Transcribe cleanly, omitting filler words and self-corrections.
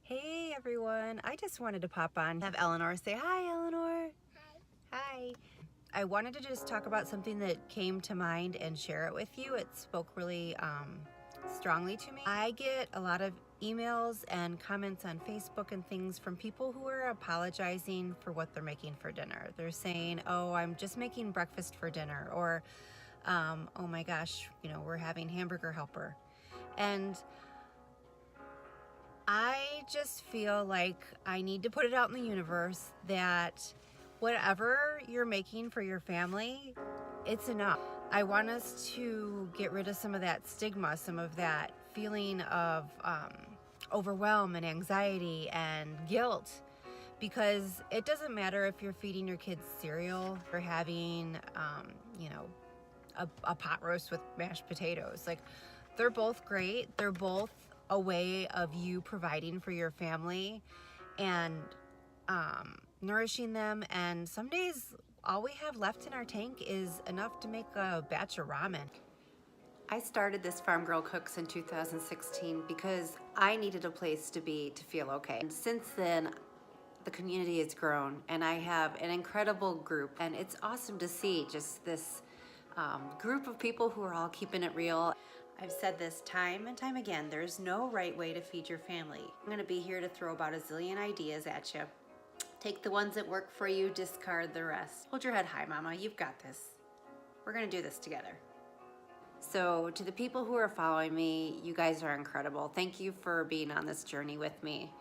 Hey everyone, I just wanted to pop on, have Eleanor say hi. Eleanor. Hi. I wanted to just talk about something that came to mind and share it with you. It spoke really strongly to me. I get a lot of emails and comments on Facebook and things from people who are apologizing for what they're making for dinner. They're saying, oh, I'm just making breakfast for dinner, or oh my gosh, we're having hamburger helper. And I just feel like I need to put it out in the universe that whatever you're making for your family, it's enough. I want us to get rid of some of that stigma, some of that feeling of overwhelm and anxiety and guilt, because it doesn't matter if you're feeding your kids cereal or having, a pot roast with mashed potatoes. Like, they're both great. They're both a way of you providing for your family and nourishing them. And some days, all we have left in our tank is enough to make a batch of ramen. I started this Farm Girl Cooks in 2016 because I needed a place to be to feel okay. And since then, the community has grown and I have an incredible group, and it's awesome to see just this group of people who are all keeping it real. I've said this time and time again, there's no right way to feed your family. I'm gonna be here to throw about a zillion ideas at you. Take the ones that work for you, discard the rest. Hold your head high, Mama, you've got this. We're gonna do this together. So to the people who are following me, you guys are incredible. Thank you for being on this journey with me.